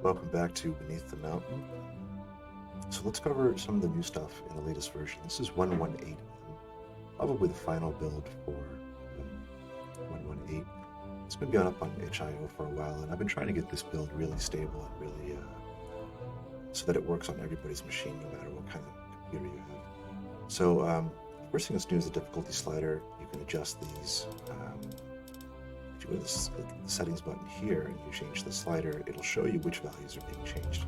Welcome back to Beneath the Mountain. So let's cover some of the new stuff in the latest version. This is 118, probably the final build for 118. It's been going up on itch.io for a while, and I've been trying to get this build really stable and really so that it works on everybody's machine, no matter what kind of computer you have. So first thing that's new is the difficulty slider. You can adjust these. If you go to the settings button here and you change the slider, it'll show you which values are being changed.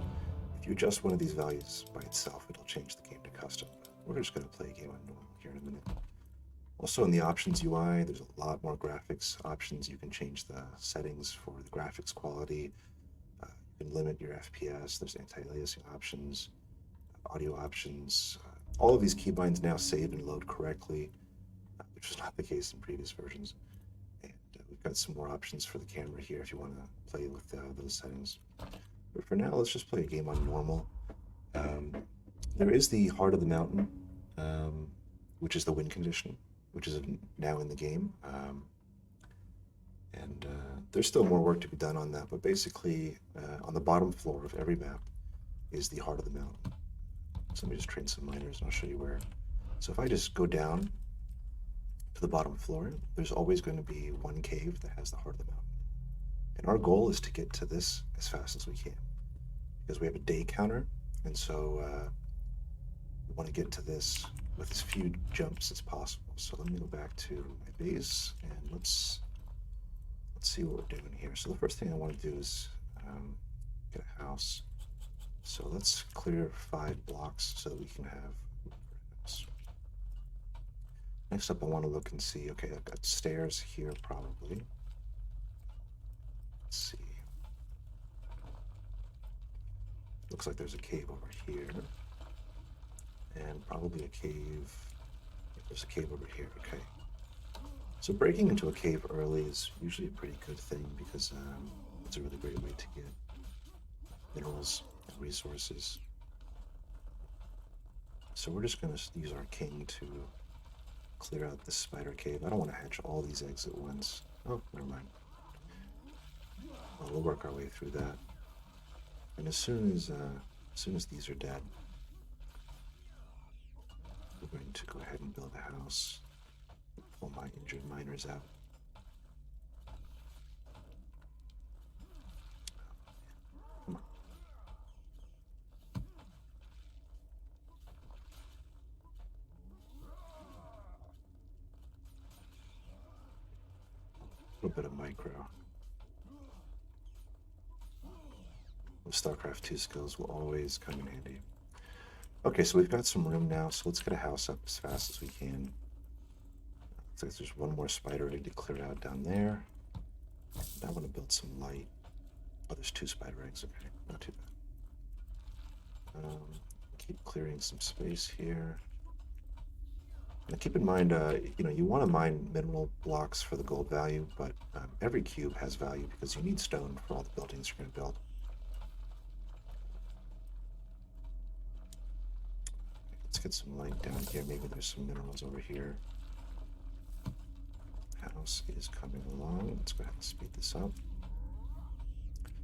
If you adjust one of these values by itself, it'll change the game to custom. We're just going to play a game on normal here in a minute. Also in the options UI, there's a lot more graphics options. You can change the settings for the graphics quality. You can limit your FPS. There's anti-aliasing options, audio options. All of these keybinds now save and load correctly, which was not the case in previous versions. And we've got some more options for the camera here if you want to play with those settings. But for now, let's just play a game on normal. There is the Heart of the Mountain, which is the win condition, which is now in the game. And there's still more work to be done on that, but basically on the bottom floor of every map is the Heart of the Mountain. So let me just train some miners and I'll show you where. So if I just go down to the bottom floor, there's always going to be one cave that has the Heart of the Mountain. And our goal is to get to this as fast as we can, because we have a day counter, and so we want to get to this with as few jumps as possible. So let me go back to my base, and let's see what we're doing here. So the first thing I want to do is get a house. So let's clear 5 blocks so that we can have room for a house. Next up, I want to look and see, okay, I've got stairs here probably. Let's see. Looks like there's a cave over here. And probably a cave. There's a cave over here, okay. So breaking into a cave early is usually a pretty good thing because it's a really great way to get minerals and resources. So we're just going to use our king to clear out this spider cave. I don't want to hatch all these eggs at once. Oh, never mind. Well, we'll work our way through that. And as soon as these are dead, we're going to go ahead and build a house. Pull my injured miners out. Come on. A little bit of micro. StarCraft 2 skills will always come in handy. Okay, so we've got some room now, so let's get a house up as fast as we can. Looks like there's one more spider egg to clear out down there. I want to build some light. Oh, there's 2 spider eggs, okay, not too bad. Keep clearing some space here. Now keep in mind, you want to mine mineral blocks for the gold value, but every cube has value because you need stone for all the buildings you're going to build. Let's get some light down here. Maybe there's some minerals over here. House is coming along. Let's go ahead and speed this up.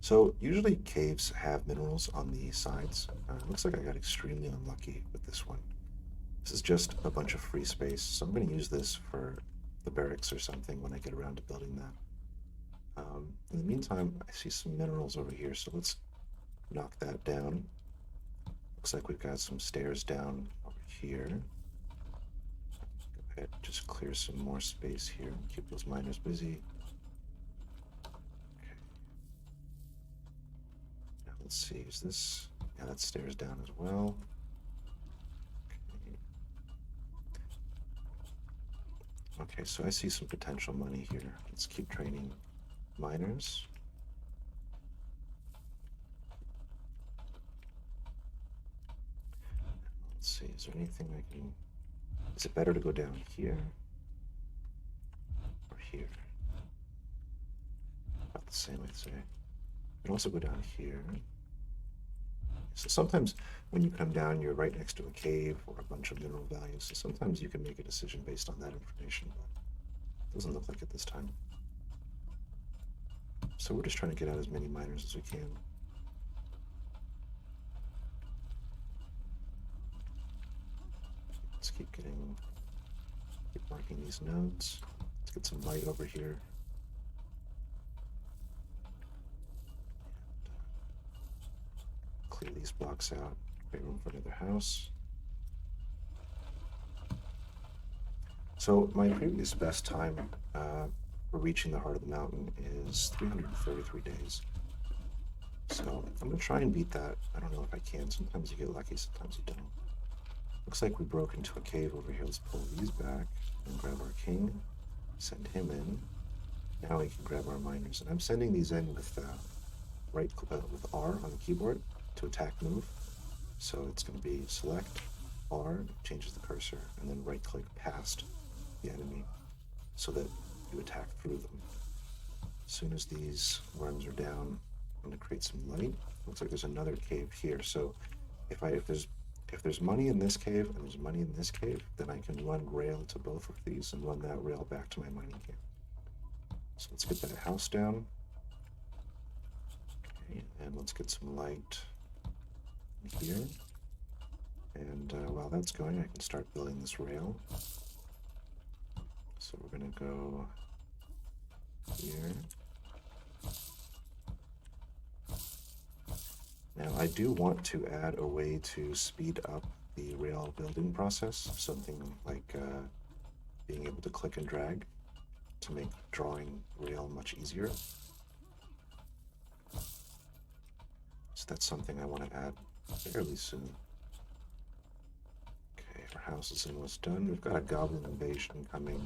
So usually caves have minerals on the sides. Looks like I got extremely unlucky with this one. This is just a bunch of free space, so I'm going to use this for the barracks or something when I get around to building that. In the meantime, I see some minerals over here, so let's knock that down. Looks like we've got some stairs down over here. Go ahead, just clear some more space here. Keep those miners busy. Okay. Now let's see, is this... Yeah, that stairs down as well. Okay, so I see some potential money here. Let's keep training miners. Let's see, is there anything I can... Is it better to go down here or here? About the same, I'd say. You can also go down here. So sometimes when you come down, you're right next to a cave or a bunch of mineral values. So sometimes you can make a decision based on that information, but it doesn't look like it this time. So we're just trying to get out as many miners as we can. Let's keep marking these nodes. Let's get some light over here. Clear these blocks out. Create room for another house. So my previous best time for reaching the heart of the mountain is 333 days. So I'm going to try and beat that. I don't know if I can. Sometimes you get lucky, sometimes you don't. Looks like we broke into a cave over here. Let's pull these back and grab our king. Send him in. Now we can grab our miners. And I'm sending these in with with R on the keyboard to attack move. So it's going to be select R, changes the cursor, and then right click past the enemy so that you attack through them. As soon as these worms are down, I'm going to create some light. Looks like there's another cave here. So if there's money in this cave and there's money in this cave, then I can run rail to both of these and run that rail back to my mining camp. So let's get that house down. Okay, and let's get some light here. And while that's going, I can start building this rail. So we're going to go here. Now I do want to add a way to speed up the rail building process, something like being able to click and drag to make drawing rail much easier. So that's something I want to add fairly soon. Okay, our house is almost done. We've got a goblin invasion coming.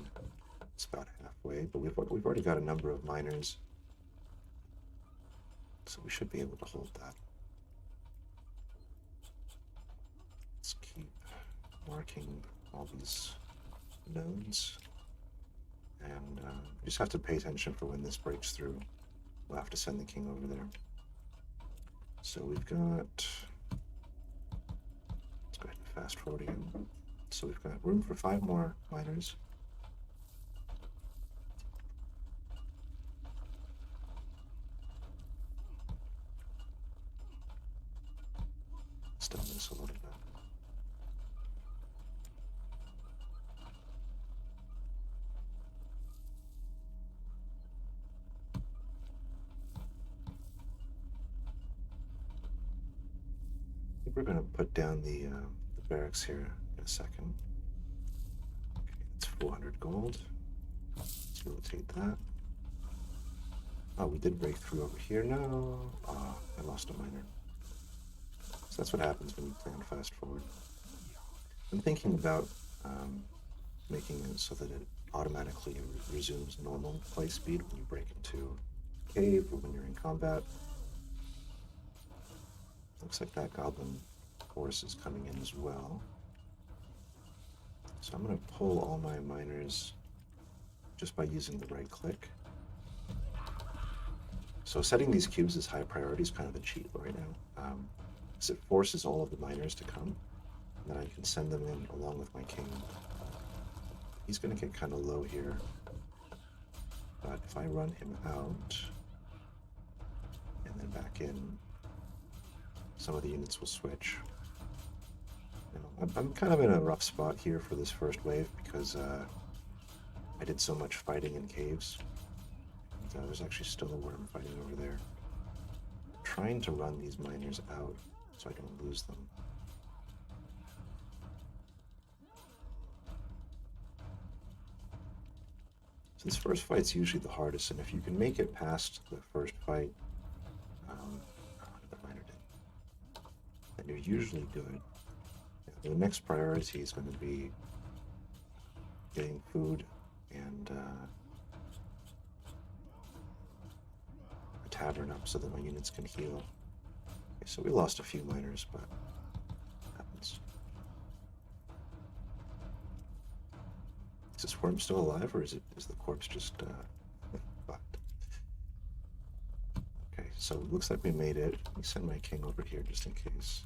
It's about halfway, but we've already got a number of miners, so we should be able to hold that. Let's keep marking all these nodes, and we just have to pay attention for when this breaks through. We'll have to send the king over there. So we've got, let's go ahead and fast forward again. So we've got room for 5 more miners. Stun this a little bit. I think we're going to put down the barracks here in a second. Okay, that's 400 gold. Let's rotate that. Oh, we did break through over here. No. Ah, I lost a miner. So that's what happens when you plan fast forward. I'm thinking about making it so that it automatically resumes normal play speed when you break into a cave or when you're in combat. Looks like that goblin force is coming in as well. So I'm going to pull all my miners just by using the right click. So setting these cubes as high priority is kind of a cheat right now, because it forces all of the miners to come, and then I can send them in along with my king. He's going to get kind of low here, but if I run him out and then back in, some of the units will switch. You know, I'm kind of in a rough spot here for this first wave because I did so much fighting in caves. And, there's actually still a worm fighting over there. I'm trying to run these miners out so I don't lose them. So this first fight's usually the hardest, and if you can make it past the first fight, then you're usually good. The next priority is going to be getting food and a tavern up so that my units can heal. Okay, so we lost a few miners, but it happens. Is this worm still alive, or is the corpse just fucked? Okay, so it looks like we made it. Let me send my king over here just in case.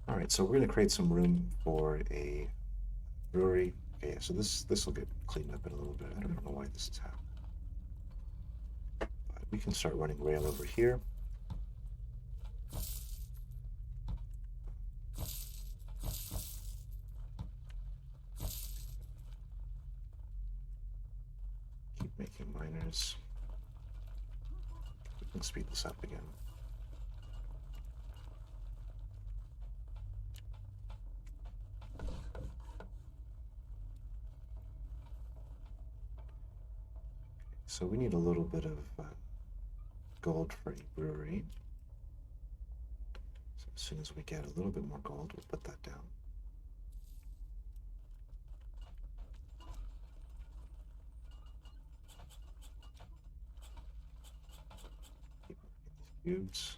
All right, so we're going to create some room for a brewery. Okay, so this will get cleaned up in a little bit. I don't know why this is happening. But we can start running rail over here. Keep making miners. We can speed this up again. So we need a little bit of gold for a brewery. So as soon as we get a little bit more gold, we'll put that down. Keep these cubes.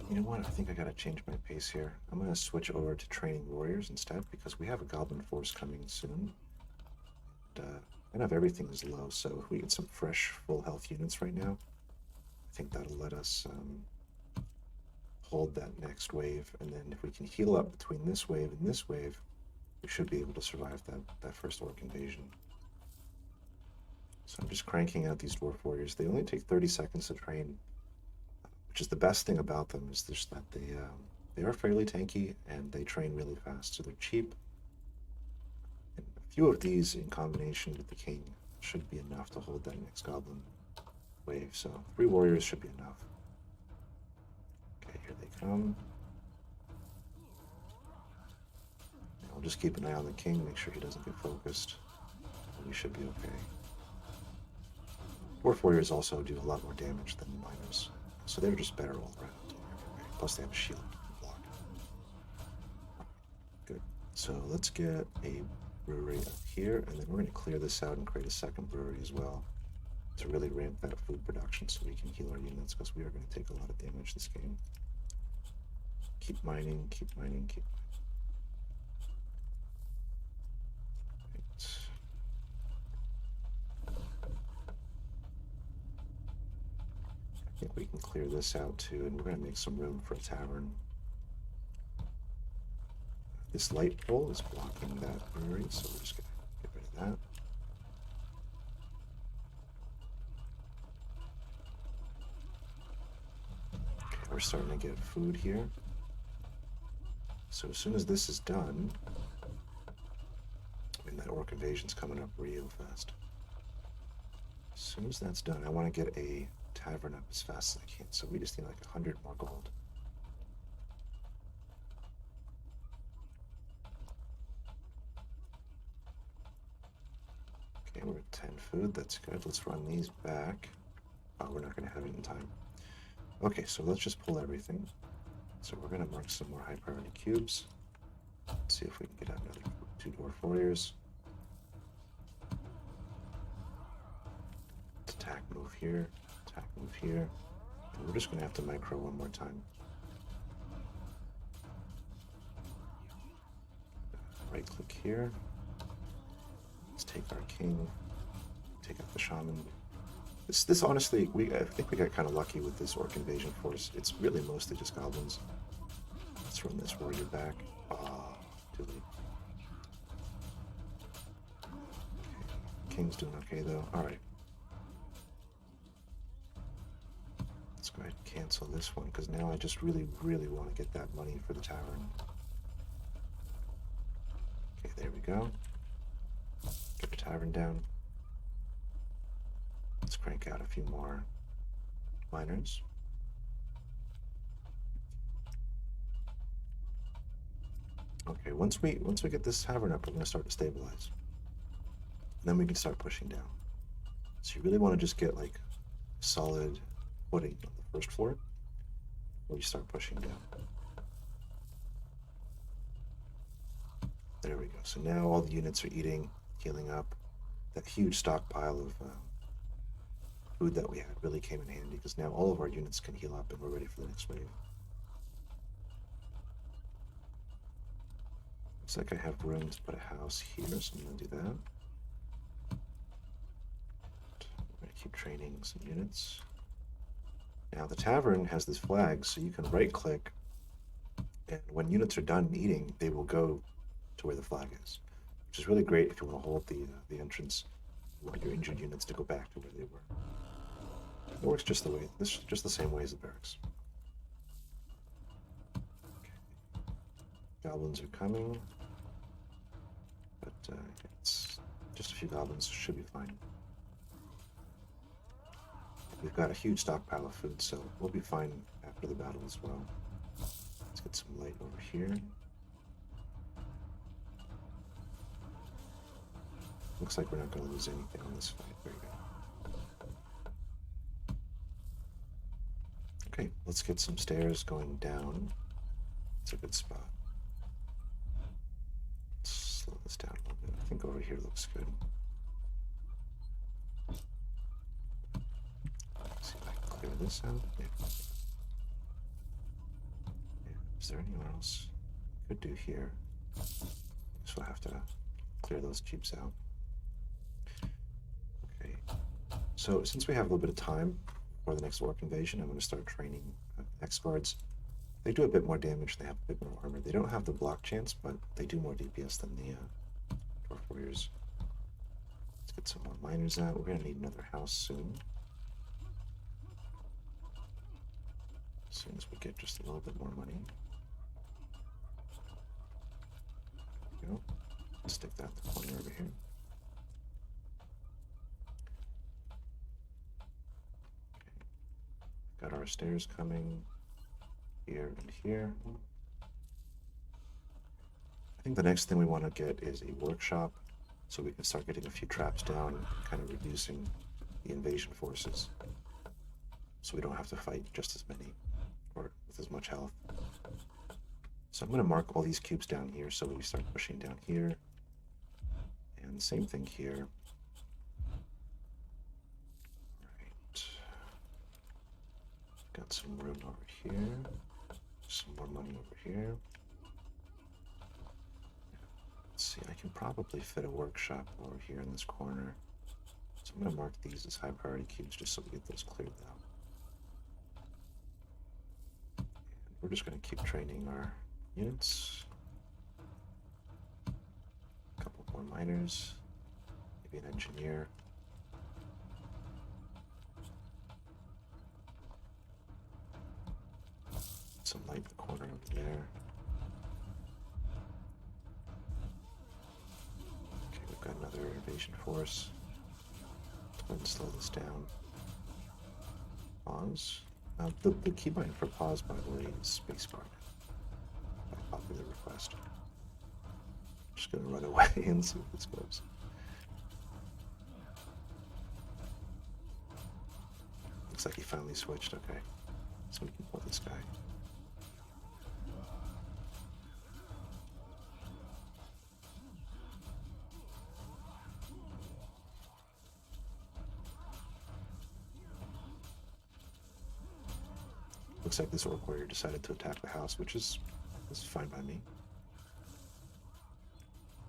You know what? I think I gotta change my pace here. I'm gonna switch over to training warriors instead because we have a goblin force coming soon. And, kind of everything is low, so if we get some fresh full health units right now, I think that'll let us hold that next wave, and then if we can heal up between this wave and this wave, we should be able to survive that first orc invasion. So I'm just cranking out these dwarf warriors. They only take 30 seconds to train, which is the best thing about them, is just that they are fairly tanky and they train really fast, so they're cheap. And a few of these in combination with the king should be enough to hold that next goblin wave, so 3 warriors should be enough. Okay, here they come. I'll just keep an eye on the king, make sure he doesn't get focused. We should be okay. Dwarf warriors also do a lot more damage than the miners, so they're just better all around. Plus they have a shield to block. Good. So let's get a brewery up here, and then we're going to clear this out and create a second brewery as well to really ramp that food production so we can heal our units, because we are going to take a lot of damage this game. Keep mining, keep mining, keep mining. Right. I think we can clear this out too, and we're going to make some room for a tavern. This light pole is blocking that brewery, so we're just going to get rid of that. Okay, we're starting to get food here. So as soon as this is done, and that orc invasion's coming up real fast. As soon as that's done, I want to get a tavern up as fast as I can. So we just need like 100 more gold. Okay, we're at 10 food. That's good. Let's run these back. Oh, we're not going to have it in time. Okay, so let's just pull everything. So we're going to mark some more high priority cubes. Let's see if we can get out another 2 dwarf warriors. Attack, move here. Attack, move here. And we're just going to have to micro one more time. Right click here. Let's take our king. Take out the shaman. This honestly, I think we got kind of lucky with this orc invasion force. It's really mostly just goblins. Let's run this warrior back. Ah, too late. Okay. King's doing okay though. Alright. Let's go ahead and cancel this one, because now I just really want to get that money for the tavern. Okay, there we go. Get the tavern down. Let's crank out a few more miners. Okay, once we get this tavern up, we're going to start to stabilize. And then we can start pushing down. So you really want to just get like solid footing on the first floor before you start pushing down. There we go. So now all the units are eating, healing up. That huge stockpile of food that we had really came in handy, because now all of our units can heal up and we're ready for the next wave. Looks like I have room to put a house here, so I'm going to do that. I'm going to keep training some units. Now the tavern has this flag, so you can right click, and when units are done eating, they will go to where the flag is, which is really great if you want to hold the entrance. You want your injured units to go back to where they were. It works just the same way as the barracks. Okay. Goblins are coming, but it's just a few goblins, should be fine. We've got a huge stockpile of food, so we'll be fine after the battle as well. Let's get some light over here. Looks like we're not going to lose anything on this fight. Very good. Okay, let's get some stairs going down. It's a good spot. Let's slow this down a little bit. I think over here looks good. Let's see if I can clear this out. Yeah. Is there anywhere else I could do here? I guess we'll have to clear those cubes out. Okay. So since we have a little bit of time for the next orc invasion, I'm going to start training X guards. They do a bit more damage. They have a bit more armor. They don't have the block chance, but they do more DPS than the dwarf warriors. Let's get some more miners out. We're going to need another house soon. As soon as we get just a little bit more money. There we go. Stick that in the corner over here. Okay. Got our stairs coming here and here. I think the next thing we want to get is a workshop so we can start getting a few traps down and kind of reducing the invasion forces so we don't have to fight just as many or with as much health. So I'm going to mark all these cubes down here so we start pushing down here. And same thing here. Right. Got some room over here. Some more money over here. Let's see, I can probably fit a workshop over here in this corner. So I'm going to mark these as high priority cubes just so we get those cleared out. And we're just going to keep training our units. A couple more miners. Maybe an engineer. Some light in the corner over there. Okay, we've got another invasion force. Let's go ahead and slow this down. Pause. The keybind for pause, by the way, is spacebar. By popular request. I'm just gonna run away and see what this goes. Looks like he finally switched. Okay, so we can pull this guy. Looks like this orc warrior decided to attack the house, which is fine by me.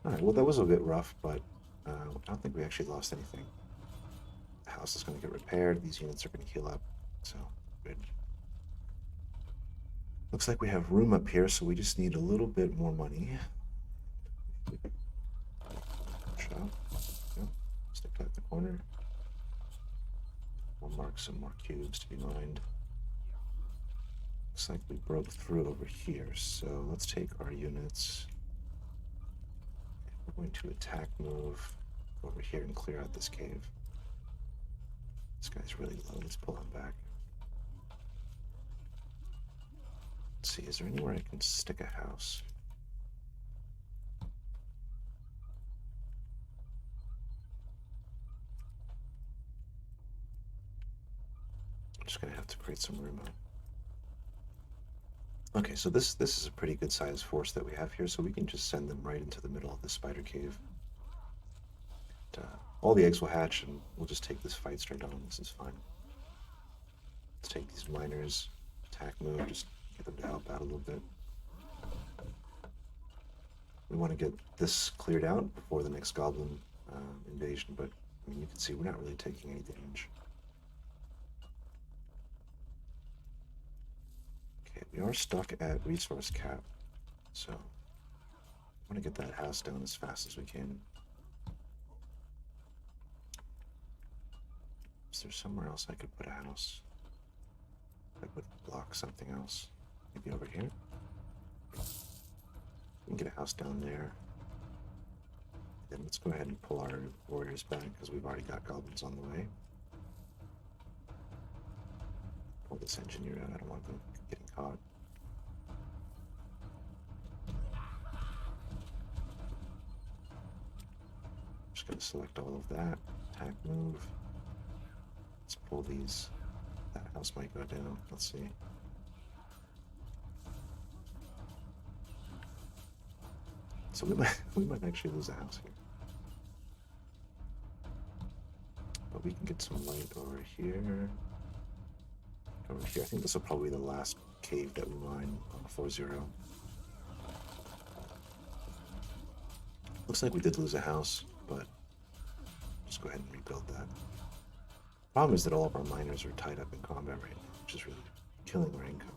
Alright, well that was a bit rough, but I don't think we actually lost anything. The house is going to get repaired, these units are going to heal up, so good. Looks like we have room up here, so we just need a little bit more money. Shop. Yep. Stick that in the corner. We'll mark some more cubes to be mined. Looks like we broke through over here, so let's take our units. We're going to attack move over here and clear out this cave. This guy's really low, let's pull him back. Let's see, is there anywhere I can stick a house? I'm just gonna have to create some room out. Okay, so this is a pretty good sized force that we have here, so we can just send them right into the middle of this spider cave. And, all the eggs will hatch, and we'll just take this fight straight on. This is fine. Let's take these miners, attack move, just get them to help out a little bit. We want to get this cleared out before the next goblin invasion, but I mean, you can see we're not really taking any damage. Okay, we are stuck at resource cap, so I want to get that house down as fast as we can. Is there somewhere else I could put a house that would block something else? Maybe over here? We can get a house down there. Then let's go ahead and pull our warriors back because we've already got goblins on the way. Pull this engineer out. I don't want them getting caught. Just going to select all of that. Attack, move. Let's pull these. That house might go down. Let's see. So we might actually lose a house here. But we can get some light over here. Over here. I think this will probably be the last cave that we mine on 4-0. Looks like we did lose a house, but just go ahead and rebuild that. Problem is that all of our miners are tied up in combat right now, which is really killing our income.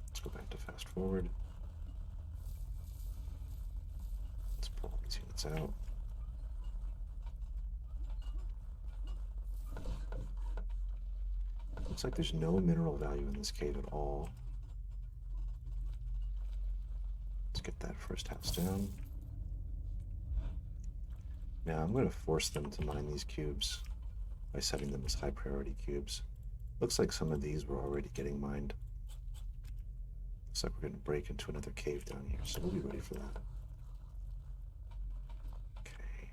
Let's go back to fast forward. Let's pull these units out. Looks like there's no mineral value in this cave at all. Let's get that first house down. Now I'm going to force them to mine these cubes by setting them as high priority cubes. Looks like some of these were already getting mined. Looks like we're going to break into another cave down here, so we'll be ready for that. Okay.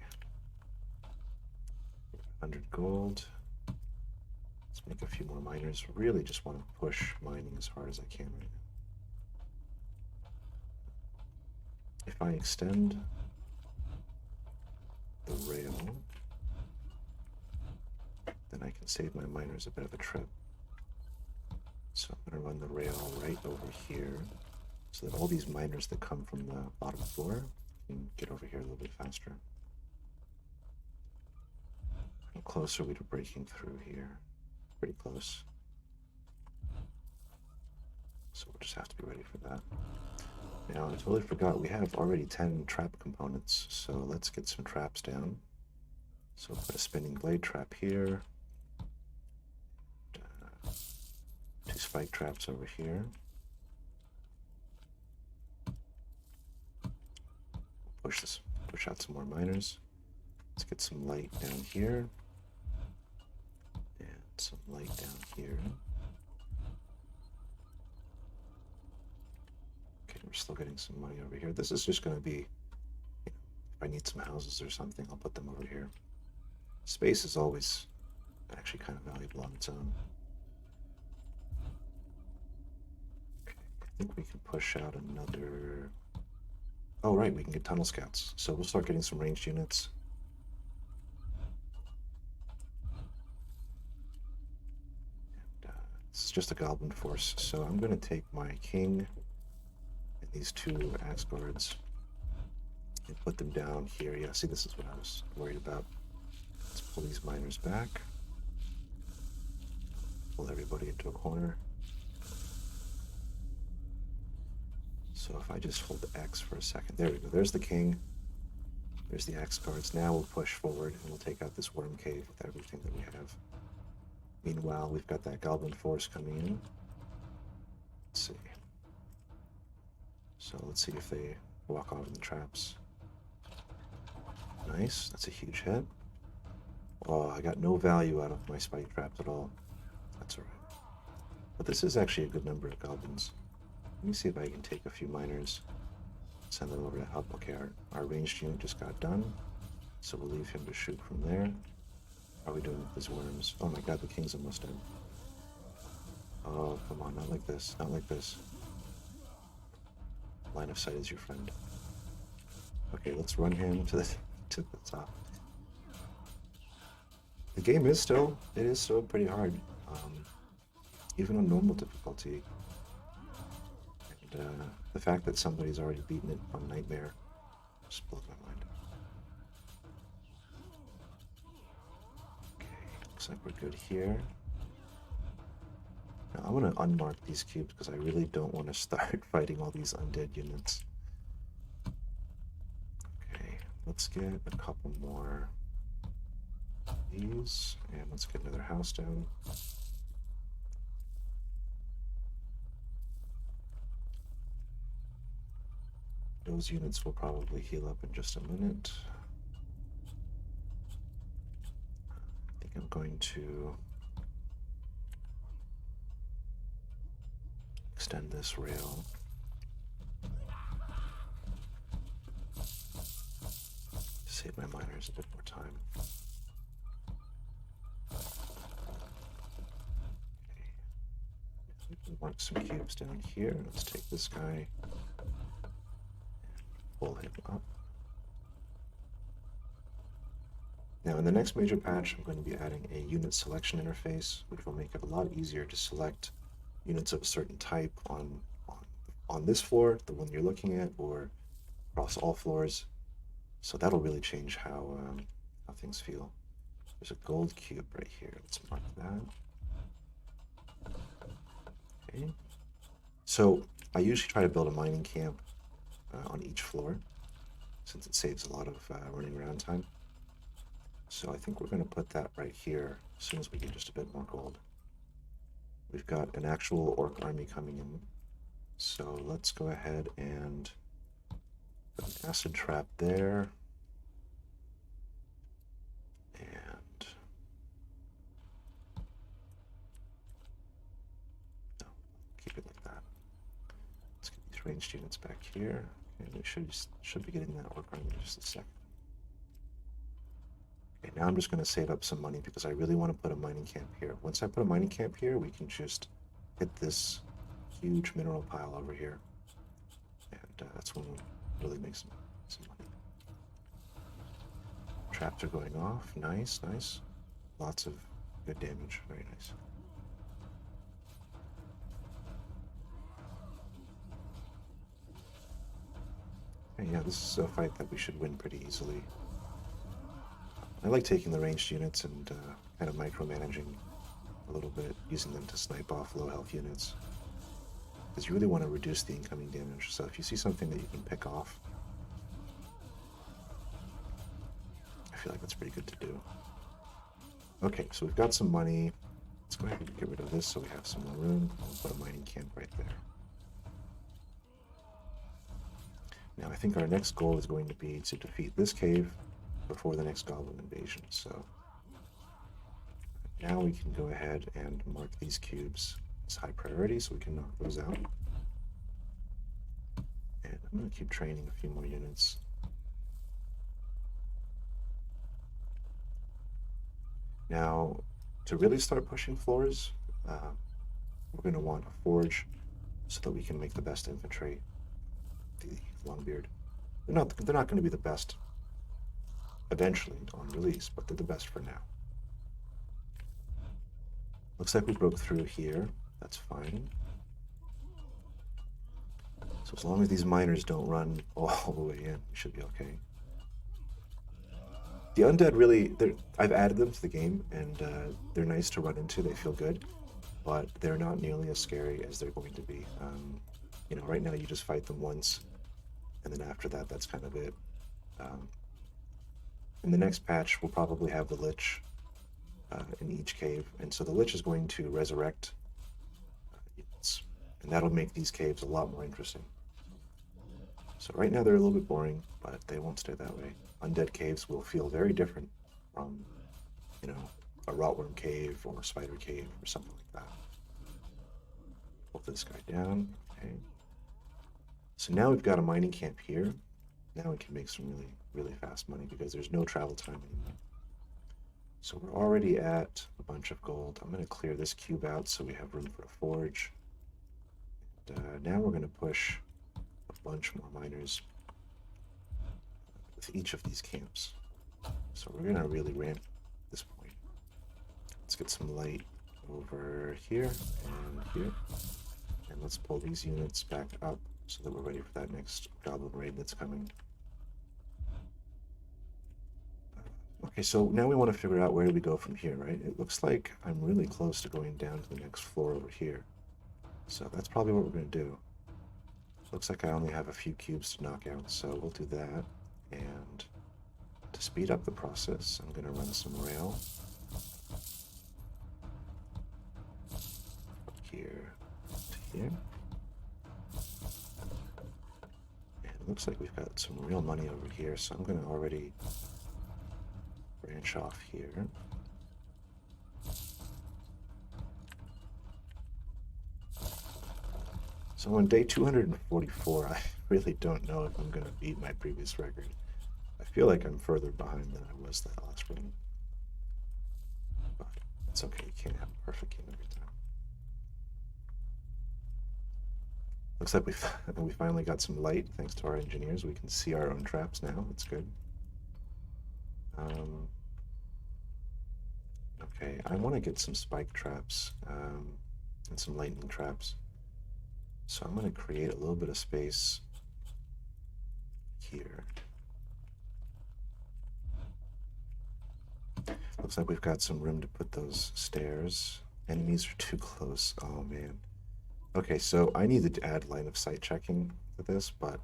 100 gold. Let's make a few more miners. Really just want to push mining as hard as I can right now. If I extend the rail, then I can save my miners a bit of a trip. So I'm going to run the rail right over here so that all these miners that come from the bottom floor can get over here a little bit faster. How close are we to breaking through here? Pretty close. So we'll just have to be ready for that. Now, I totally forgot, we have already 10 trap components, so let's get some traps down. So we'll put a spinning blade trap here. 2 spike traps over here. Push out some more miners. Let's get some light down here. And some light down here. Okay, we're still getting some money over here. This is just going to be, if I need some houses or something, I'll put them over here. Space is always actually kind of valuable on its own. Okay, I think we can push out another... Oh, right, we can get tunnel scouts. So we'll start getting some ranged units. And, this is just a goblin force, so I'm going to take my king and these 2 axe guards and put them down here. Yeah, see, this is what I was worried about. Let's pull these miners back. Pull everybody into a corner. So if I just hold X for a second, there we go, there's the king, there's the axe guards. Now we'll push forward and we'll take out this worm cave with everything that we have. Meanwhile, we've got that goblin force coming in. Let's see. So let's see if they walk off in the traps. Nice, that's a huge hit. Oh, I got no value out of my spike traps at all. That's alright. But this is actually a good number of goblins. Let me see if I can take a few miners, send them over to help. Okay, our ranged unit just got done, so we'll leave him to shoot from there. How are we doing with his worms? Oh my god, the king's almost dead. Oh, come on, not like this, not like this. Line of sight is your friend. Okay, let's run him to the top. The game is still, pretty hard, even on normal difficulty. And the fact that somebody's already beaten it on Nightmare just blows my mind. Okay, looks like we're good here. Now I want to unmark these cubes because I really don't want to start fighting all these undead units. let's get a couple more of these, and let's get another house down. Those units will probably heal up in just a minute. I think I'm going to extend this rail. Save my miners a bit more time. Okay. We can mark some cubes down here. Let's take this guy and pull him up. Now in the next major patch, I'm going to be adding a unit selection interface, which will make it a lot easier to select units of a certain type on this floor, the one you're looking at, or across all floors. So that'll really change how things feel. There's a gold cube right here. Let's mark that. Okay. So I usually try to build a mining camp on each floor, since it saves a lot of running around time. So I think we're going to put that right here as soon as we get just a bit more gold. We've got an actual orc army coming in. So let's go ahead and put an acid trap there. And no, keep it like that. Let's get these ranged units back here. Okay, we should be getting that orc army in just a second. Okay, now I'm just going to save up some money because I really want to put a mining camp here. Once I put a mining camp here, we can just hit this huge mineral pile over here. And that's when we'll really make some money. Traps are going off. Nice, nice. Lots of good damage. Very nice. Okay, yeah, this is a fight that we should win pretty easily. I like taking the ranged units and kind of micromanaging a little bit, using them to snipe off low health units. Because you really want to reduce the incoming damage. So if you see something that you can pick off, I feel like that's pretty good to do. Okay, so we've got some money. Let's go ahead and get rid of this so we have some more room. We'll put a mining camp right there. Now I think our next goal is going to be to defeat this cave before the next goblin invasion. So now we can go ahead and mark these cubes as high priority so we can knock those out. And I'm going to keep training a few more units. Now, to really start pushing floors, we're going to want a forge so that we can make the best infantry. The Longbeard. They're not going to be the best eventually on release, but they're the best for now. Looks like we broke through here. That's fine. So as long as these miners don't run all the way in, we should be okay. The undead really, I've added them to the game, and they're nice to run into. They feel good, but they're not nearly as scary as they're going to be. You know, right now you just fight them once, and then after that, that's kind of it. In the next patch, we'll probably have the Lich in each cave, and so the Lich is going to resurrect units, and that'll make these caves a lot more interesting. So right now they're a little bit boring, but they won't stay that way. Undead caves will feel very different from, you know, a rotworm cave or a spider cave or something like that. Pull this guy down. Okay. So now we've got a mining camp here. Now we can make some really fast money because there's no travel time anymore. So we're already at a bunch of gold. I'm going to clear this cube out so we have room for a forge. And now we're going to push a bunch more miners with each of these camps. So we're going to really ramp at this point. Let's get some light over here and here. And let's pull these units back up so that we're ready for that next goblin raid that's coming. Okay, so now we want to figure out where do we go from here, right? It looks like I'm really close to going down to the next floor over here. So that's probably what we're going to do. Looks like I only have a few cubes to knock out, so we'll do that. And To speed up the process, I'm going to run some rail up here to here. And it looks like we've got some real money over here, so I'm going to already branch off here. So on day 244, I really don't know if I'm going to beat my previous record. I feel like I'm further behind than I was that last run. But it's okay, you can't have a perfect game every time. Looks like we finally got some light thanks to our engineers. We can see our own traps now. That's good. Okay, I want to get some spike traps and some lightning traps. So I'm going to create a little bit of space here. Looks like we've got some room to put those stairs. Enemies are too close. Oh man. Okay, so I needed to add line of sight checking to this, but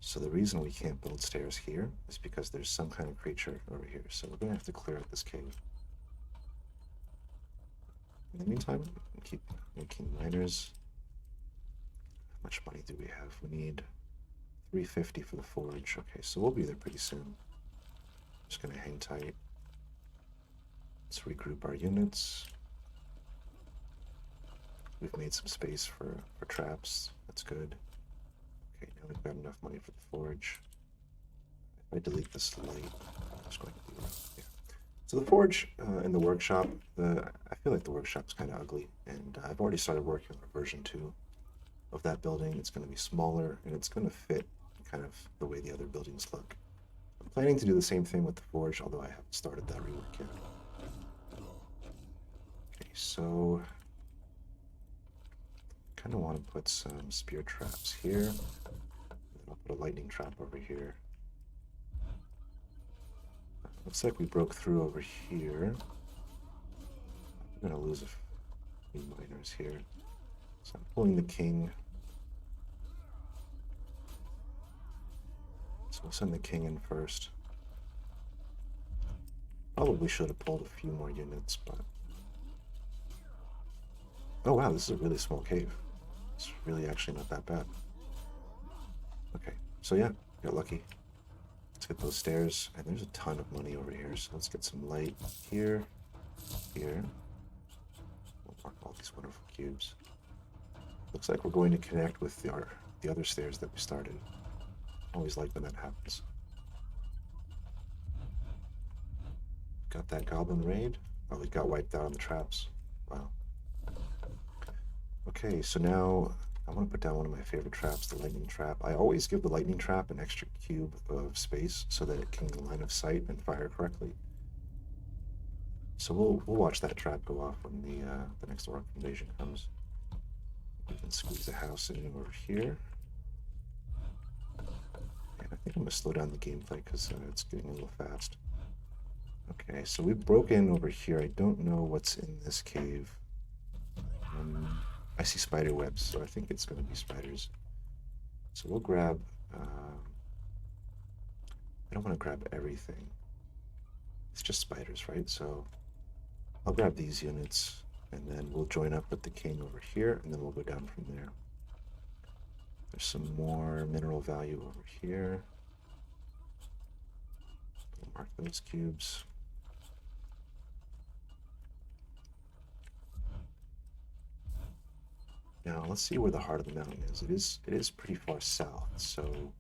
so the reason we can't build stairs here is because there's some kind of creature over here. So we're gonna have to clear out this cave. In the meantime, we'll keep making miners. How much money do we have? We need 350 for the forge. Okay, so we'll be there pretty soon. Just gonna hang tight. Let's regroup our units. We've made some space for traps. That's good. Okay, now we've got enough money for the forge. If I delete this light, I'm just going to do it. Yeah. So the forge in the workshop, I feel like the workshop's kind of ugly, and I've already started working on a version 2 of that building. It's going to be smaller, and it's going to fit kind of the way the other buildings look. I'm planning to do the same thing with the forge, although I haven't started that rework yet. Okay, so kind of want to put some spear traps here. And then I'll put a lightning trap over here. Looks like we broke through over here. I'm going to lose a few miners here. So I'm pulling the king. So we'll send the king in first. Probably should have pulled a few more units, but... Oh wow, this is a really small cave. It's really actually not that bad. Okay, so yeah, got lucky. Let's get those stairs, and there's a ton of money over here, so let's get some light here, here. We'll mark all these wonderful cubes. Looks like we're going to connect with the other stairs that we started. Always like when that happens. Got that goblin raid. Oh, we got wiped out on the traps. Wow. Okay, so now I want to put down one of my favorite traps, the lightning trap. I always give the lightning trap an extra cube of space so that it can line of sight and fire correctly. So we'll watch that trap go off when the next orc invasion comes. We can squeeze the house in over here. And I think I'm going to slow down the gameplay because it's getting a little fast. Okay, so we broke in over here. I don't know what's in this cave. I see spider webs, so I think it's going to be spiders. So we'll grab... I don't want to grab everything. It's just spiders, right? So I'll grab these units, and then we'll join up with the king over here, and then we'll go down from there. There's some more mineral value over here. We'll mark those cubes. Now let's see where the heart of the mountain is. It is pretty far south, so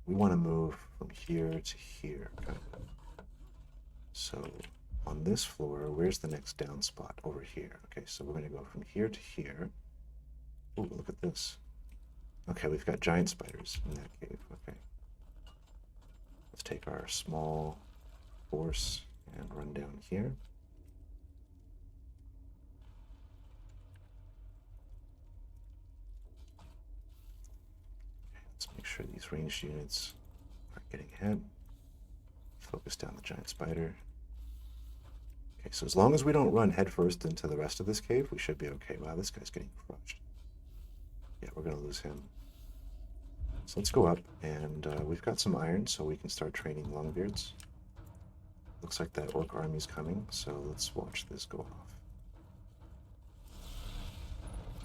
we want to move from here to here, kind of. So on this floor, where's the next down spot? Over here. Okay, so we're going to go from here to here. Oh, look at this. Okay, we've got giant spiders in that cave. Okay. Let's take our small force and run down here. Let's make sure these ranged units aren't getting hit. Focus down the giant spider. Okay, so as long as we don't run headfirst into the rest of this cave, we should be okay. Wow, this guy's getting crushed. Yeah, we're going to lose him. So let's go up, and we've got some iron, so we can start training Longbeards. Looks like that orc army's coming, so let's watch this go off.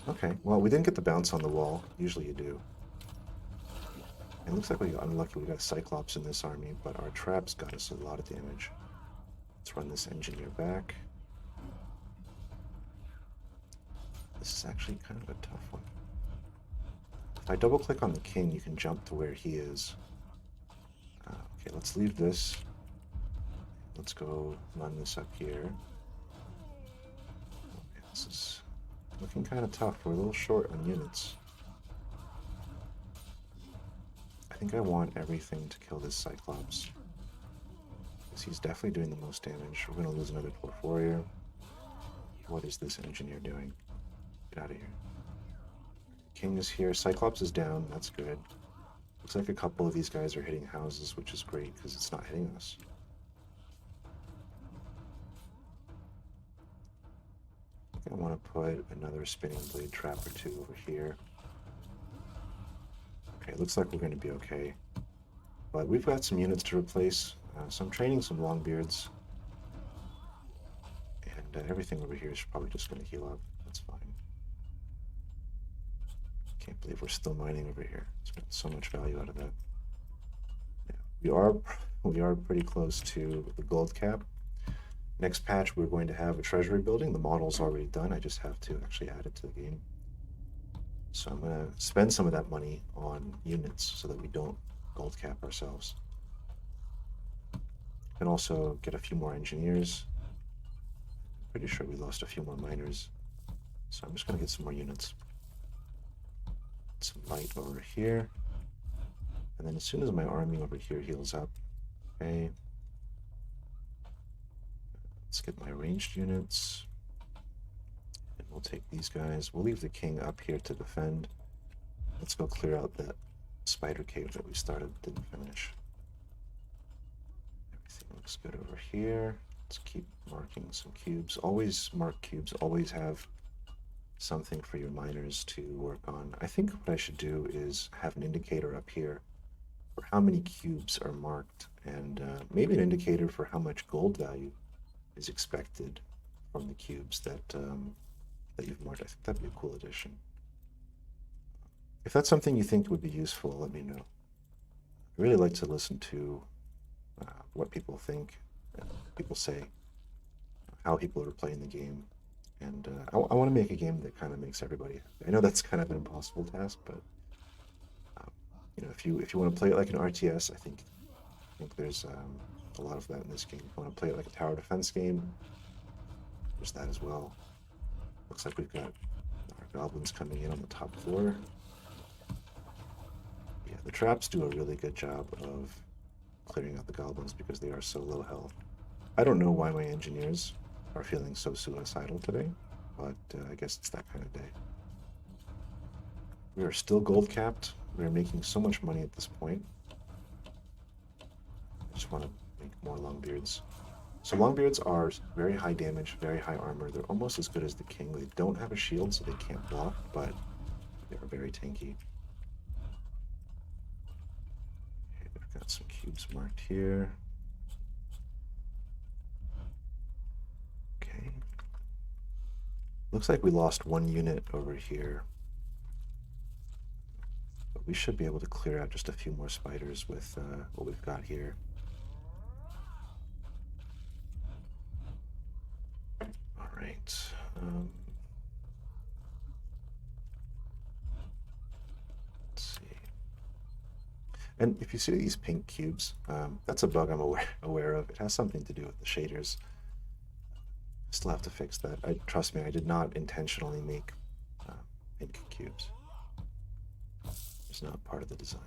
Okay, well, we didn't get the bounce on the wall. Usually you do. It looks like we got unlucky. We got a Cyclops in this army, but our traps got us a lot of damage. Let's run this engineer back. This is actually kind of a tough one. If I double click on the king, you can jump to where he is. Okay, let's leave this. Let's go run this up here. Okay, this is looking kind of tough. We're a little short on units. I think I want everything to kill this Cyclops, because he's definitely doing the most damage. We're going to lose another Dwarf Warrior. What is this engineer doing? Get out of here. King is here. Cyclops is down. That's good. Looks like a couple of these guys are hitting houses, which is great because it's not hitting us. I think I want to put another spinning blade trap or two over here. Okay, looks like we're going to be okay. But we've got some units to replace. So I'm training some Longbeards. And everything over here is probably just going to heal up. That's fine. Can't believe we're still mining over here. It's got so much value out of that. Yeah, we are pretty close to the gold cap. Next patch, we're going to have a treasury building. The model's already done. I just have to actually add it to the game. So I'm going to spend some of that money on units so that we don't gold cap ourselves. And also get a few more engineers. Pretty sure we lost a few more miners. So I'm just going to get some more units. Some light over here. And then as soon as my army over here heals up, okay. Let's get my ranged units. And we'll take these guys. We'll leave the king up here to defend. Let's go clear out that spider cave that we started, didn't finish. Everything looks good over here. Let's keep marking some cubes. Always mark cubes. Always have something for your miners to work on. I think what I should do is have an indicator up here for how many cubes are marked, and maybe an indicator for how much gold value is expected from the cubes that that you've marked. I think that'd be a cool addition. If that's something you think would be useful, let me know. I really like to listen to what people think, people say, how people are playing the game, and I want to make a game that kind of makes everybody happy. I know that's kind of an impossible task, but you know, if you want to play it like an RTS, I think there's a lot of that in this game. If you want to play it like a tower defense game, there's that as well. Looks like we've got our goblins coming in on the top floor. Yeah, the traps do a really good job of clearing out the goblins because they are so low health. I don't know why my engineers are feeling so suicidal today, but I guess it's that kind of day. We are still gold capped. We are making so much money at this point. I just want to make more Longbeards. So Longbeards are very high damage, very high armor. They're almost as good as the king. They don't have a shield, so they can't block, but they are very tanky. Okay, we've got some cubes marked here. Okay. Looks like we lost one unit over here. But we should be able to clear out just a few more spiders with what we've got here. All right. Let's see. And if you see these pink cubes, that's a bug I'm aware of. It has something to do with the shaders. Still have to fix that. Trust me, I did not intentionally make pink cubes. It's not part of the design.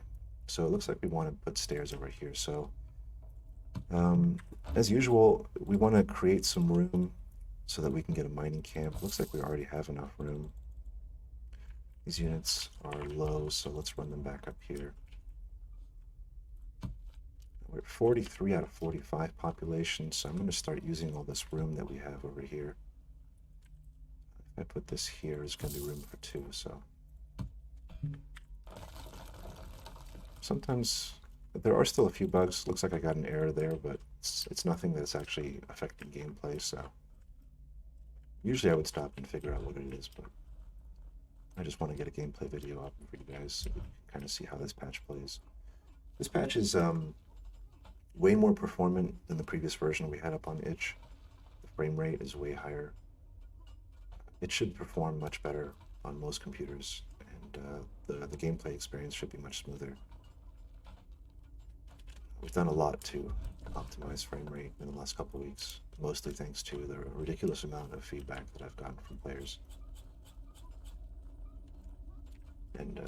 So it looks like we want to put stairs over here. So as usual, we want to create some room so that we can get a mining camp. Looks like we already have enough room. These units are low, so let's run them back up here. We're at 43 out of 45 population, so I'm going to start using all this room that we have over here. If I put this here, there's going to be room for two, so. sometimes there are still a few bugs. Looks like I got an error there, but it's nothing that's actually affecting gameplay, so usually I would stop and figure out what it is, but I just want to get a gameplay video up for you guys so you can kind of see how this patch plays. This patch is way more performant than the previous version we had up on itch. The frame rate is way higher. It should perform much better on most computers, and the gameplay experience should be much smoother. We've done a lot to optimize frame rate in the last couple weeks, mostly thanks to the ridiculous amount of feedback that I've gotten from players. And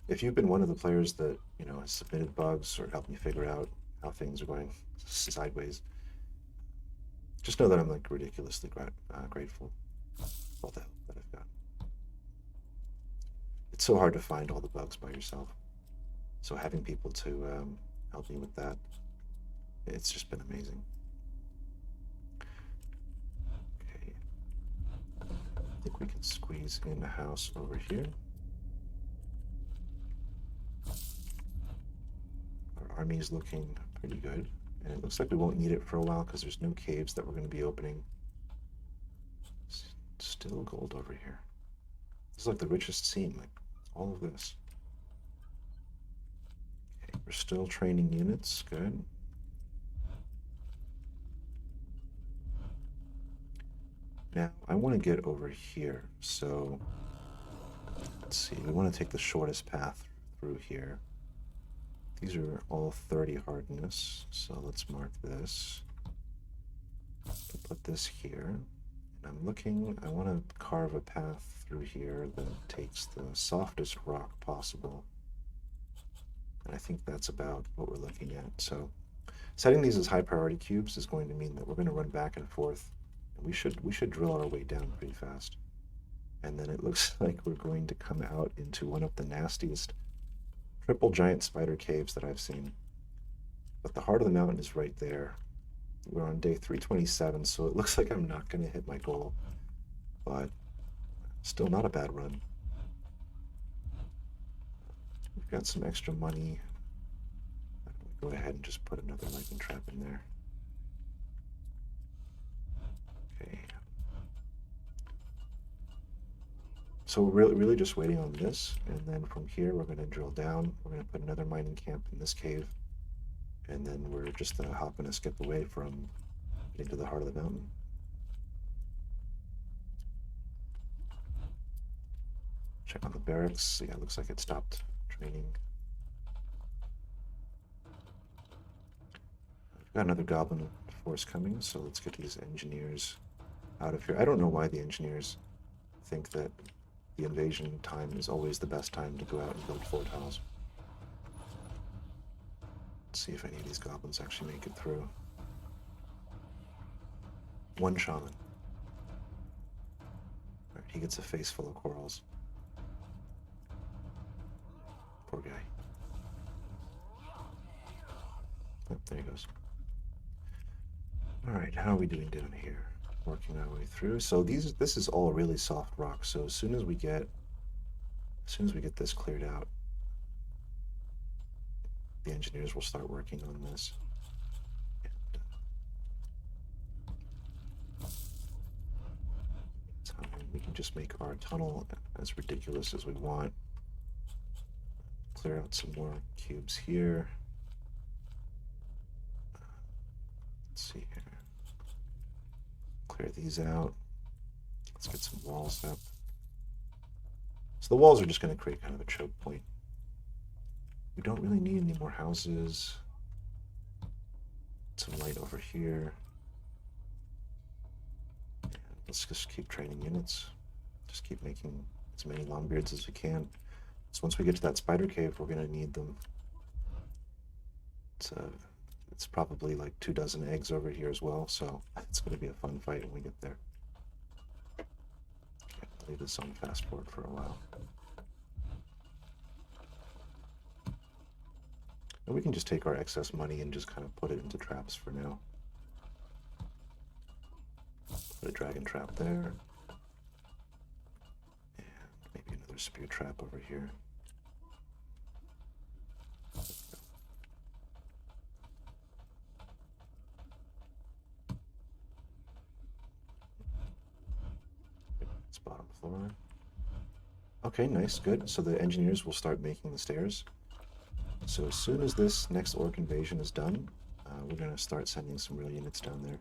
if you've been one of the players that, you know, has submitted bugs or helped me figure out how things are going sideways, just know that I'm like ridiculously grateful for all the help that I've gotten. It's so hard to find all the bugs by yourself, so having people to help me with that, it's just been amazing. Okay, I think we can squeeze in a house over here. Our army is looking pretty good, and it looks like we won't need it for a while because there's no caves that we're going to be opening. Still gold over here. This is like the richest scene, like all of this. Okay, we're still training units, good. Now, I want to get over here, so let's see, we want to take the shortest path through here. These are all 30 hardness, so let's mark this. I'll put this here. And I'm looking, I want to carve a path through here that takes the softest rock possible. And I think that's about what we're looking at. So setting these as high priority cubes is going to mean that we're going to run back and forth. And we should drill our way down pretty fast. And then it looks like we're going to come out into one of the nastiest triple giant spider caves that I've seen. But the heart of the mountain is right there. We're on day 327, so it looks like I'm not going to hit my goal, but still not a bad run. We've got some extra money. I'm going to go ahead and just put another lightning trap in there. Okay. So we're really just waiting on this, and then from here we're going to drill down. We're going to put another mining camp in this cave, and then we're just hopping a skip away from getting to the heart of the mountain. Check on the barracks. Yeah, it looks like it stopped training. We've got another goblin force coming, so let's get these engineers out of here. I don't know why the engineers think that the invasion time is always the best time to go out and build fort tiles. Let's see if any of these goblins actually make it through. One shaman. Alright, he gets a face full of corals. Poor guy. Oh, there he goes. Alright, how are we doing down here? Working our way through. So this is all really soft rock, so as soon as we get this cleared out, the engineers will start working on this. And we can just make our tunnel as ridiculous as we want. Clear out some more cubes here. Let's see here. Clear these out. Let's get some walls up. So the walls are just going to create kind of a choke point. We don't really need any more houses. Some light over here. And let's just keep training units. Just keep making as many longbeards as we can. So once we get to that spider cave, we're going to need them. It's probably like 24 eggs over here as well, so it's going to be a fun fight when we get there. Okay, I'll leave this on fast forward for a while. And we can just take our excess money and just kind of put it into traps for now. Put a dragon trap there. And maybe another spear trap over here. bottom floor. Okay, nice, good. So the engineers will start making the stairs. So as soon as this next orc invasion is done, we're going to start sending some real units down there.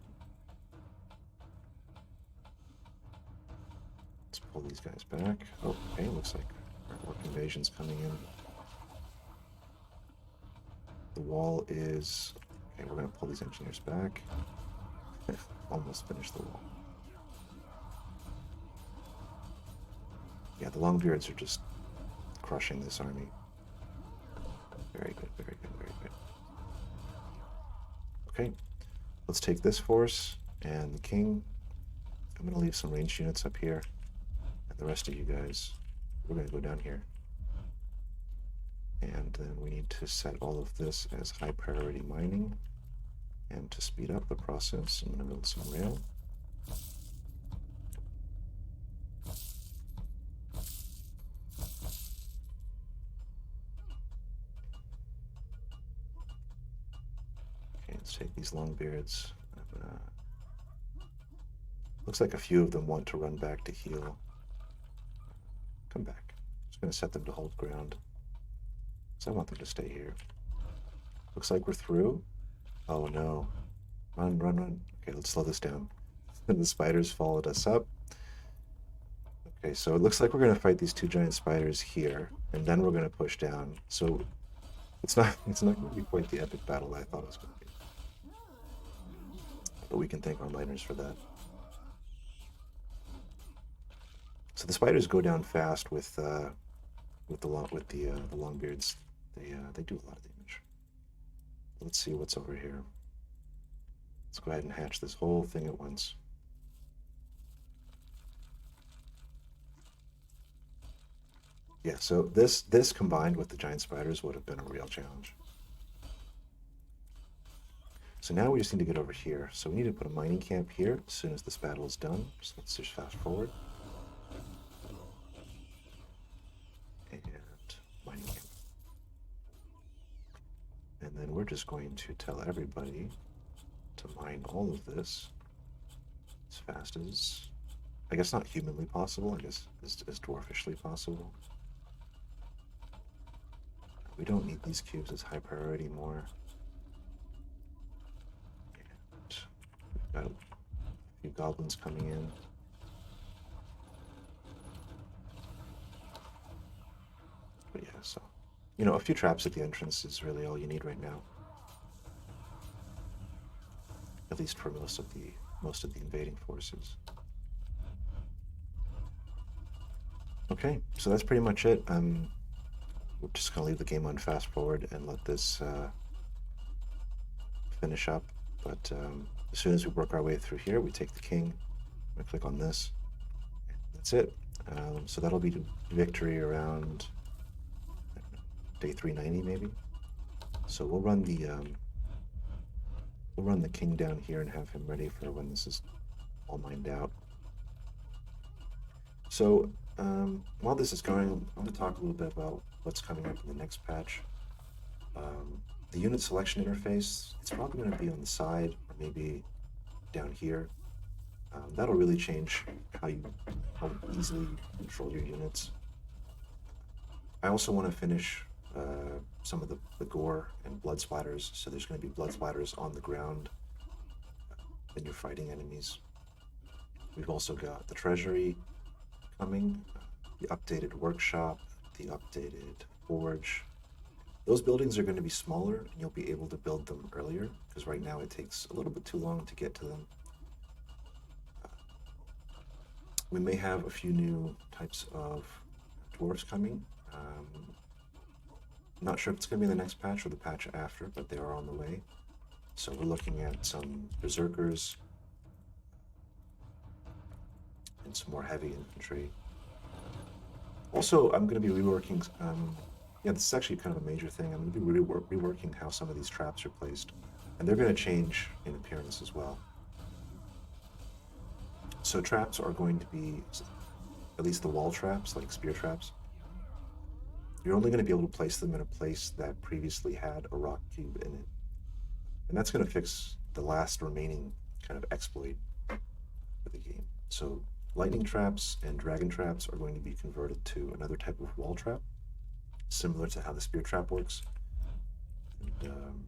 Let's pull these guys back. Oh, okay, looks like our orc invasion's coming in. The wall is... Okay, we're going to pull these engineers back. Almost finished the wall. Yeah, the Longbeards are just crushing this army. Very good, very good, very good. Okay, let's take this force and the king. I'm going to leave some ranged units up here. And the rest of you guys, we're going to go down here. And then we need to set all of this as high priority mining. And to speed up the process, I'm going to build some rail. Okay, let's take these Longbeards. Looks like a few of them want to run back to heal. Come back. Just going to set them to hold ground. So I want them to stay here. Looks like we're through. Oh no. Run, run, run. Okay, let's slow this down. The spiders followed us up. Okay, so it looks like we're going to fight these two giant spiders here, and then we're going to push down. So it's not going to be quite the epic battle I thought it was going to be. But we can thank our miners for that. So the spiders go down fast with the Longbeards. They do a lot of damage. Let's see what's over here. Let's go ahead and hatch this whole thing at once. Yeah, so this combined with the giant spiders would have been a real challenge. So now we just need to get over here. So we need to put a mining camp here as soon as this battle is done. So let's just fast forward. And mining camp. And then we're just going to tell everybody to mine all of this as fast as, I guess not humanly possible, I guess as dwarfishly possible. We don't need these cubes as high priority more. And we've got a few goblins coming in. But yeah, so, a few traps at the entrance is really all you need right now. At least for most of the invading forces. Okay, so that's pretty much it. We're just gonna leave the game on fast forward and let this finish up. But as soon as we work our way through here, we take the king. I'm gonna click on this. That's it. So that'll be victory around day 390 maybe. So we'll run the king down here and have him ready for when this is all mined out. So while this is going, I'm going to talk a little bit about what's coming up in the next patch. The unit selection interface, it's probably going to be on the side or maybe down here. That'll really change how easily you control your units. I also want to finish some of the gore and blood splatters, so there's going to be blood splatters on the ground when you're fighting enemies. We've also got the treasury coming, the updated workshop, the updated forge. Those buildings are going to be smaller and you'll be able to build them earlier, because right now it takes a little bit too long to get to them. We may have a few new types of dwarves coming. I'm not sure if it's going to be the next patch or the patch after, but they are on the way. So we're looking at some berserkers and some more heavy infantry. Also, I'm going to be reworking, yeah, this is actually kind of a major thing. I'm going to be reworking how some of these traps are placed. And they're going to change in appearance as well. So traps are going to be, at least the wall traps, like spear traps, you're only going to be able to place them in a place that previously had a rock cube in it. And that's going to fix the last remaining kind of exploit for the game. So lightning traps and dragon traps are going to be converted to another type of wall trap, similar to how the spear trap works. And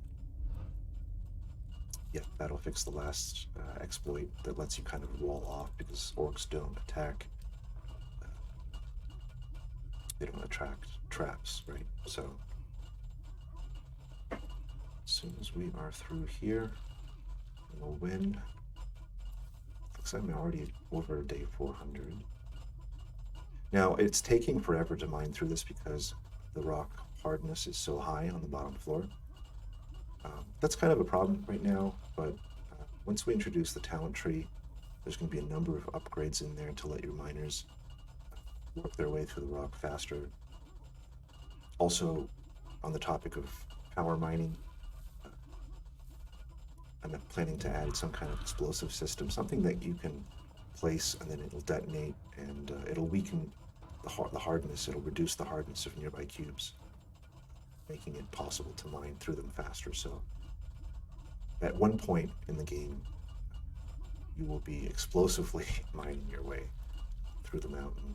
yeah, that'll fix the last exploit that lets you kind of wall off, because orcs don't attack. They don't attract traps, right? So as soon as we are through here, we'll win. Looks like I'm already over day 400. Now, it's taking forever to mine through this because the rock hardness is so high on the bottom floor. That's kind of a problem right now, but once we introduce the talent tree, there's going to be a number of upgrades in there to let your miners work their way through the rock faster. Also, on the topic of power mining, I'm planning to add some kind of explosive system, something that you can place and then it'll detonate, and it'll weaken the hardness. It'll reduce the hardness of nearby cubes, making it possible to mine through them faster. So at one point in the game, you will be explosively mining your way through the mountain,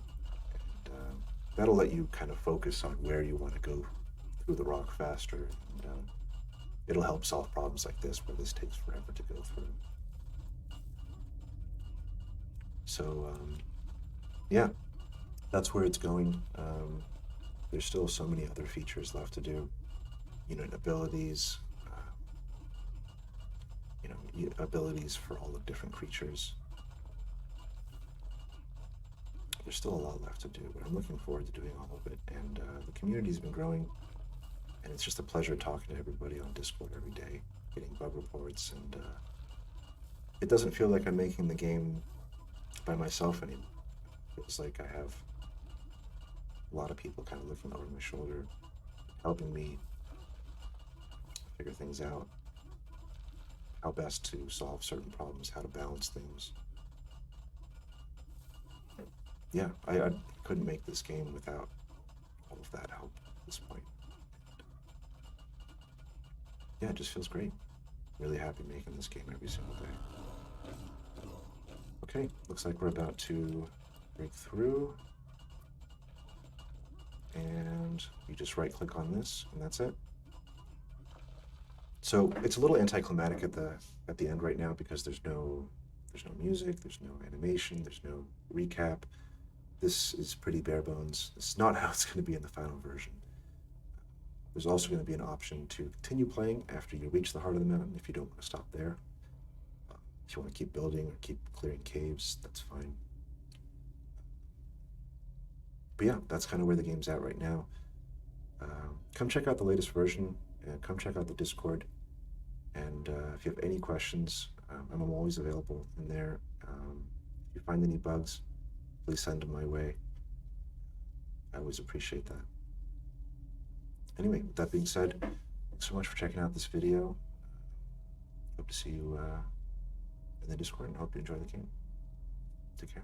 and that'll let you kind of focus on where you want to go through the rock faster, and it'll help solve problems like this, where this takes forever to go through. So yeah, that's where it's going. There's still so many other features left to do. Unit abilities, abilities for all the different creatures. There's still a lot left to do, but I'm looking forward to doing all of it. And the community's been growing, and it's just a pleasure talking to everybody on Discord every day, getting bug reports, and it doesn't feel like I'm making the game by myself anymore. It feels like I have a lot of people kind of looking over my shoulder, helping me figure things out, how best to solve certain problems, how to balance things. Yeah, I couldn't make this game without all of that help at this point. Yeah, it just feels great. Really happy making this game every single day. Okay, looks like we're about to break through. And you just right click on this, and that's it. So it's a little anticlimactic at the end right now, because there's no music, there's no animation, there's no recap. This is pretty bare bones. This is not how it's going to be in the final version. There's also going to be an option to continue playing after you reach the heart of the mountain if you don't want to stop there. If you want to keep building or keep clearing caves, that's fine. But yeah, that's kind of where the game's at right now. Come check out the latest version, and come check out the Discord. And if you have any questions, I'm always available in there. If you find any bugs, please send them my way. I always appreciate that. Anyway, with that being said, thanks so much for checking out this video. Hope to see you in the Discord, and hope you enjoy the game. Take care.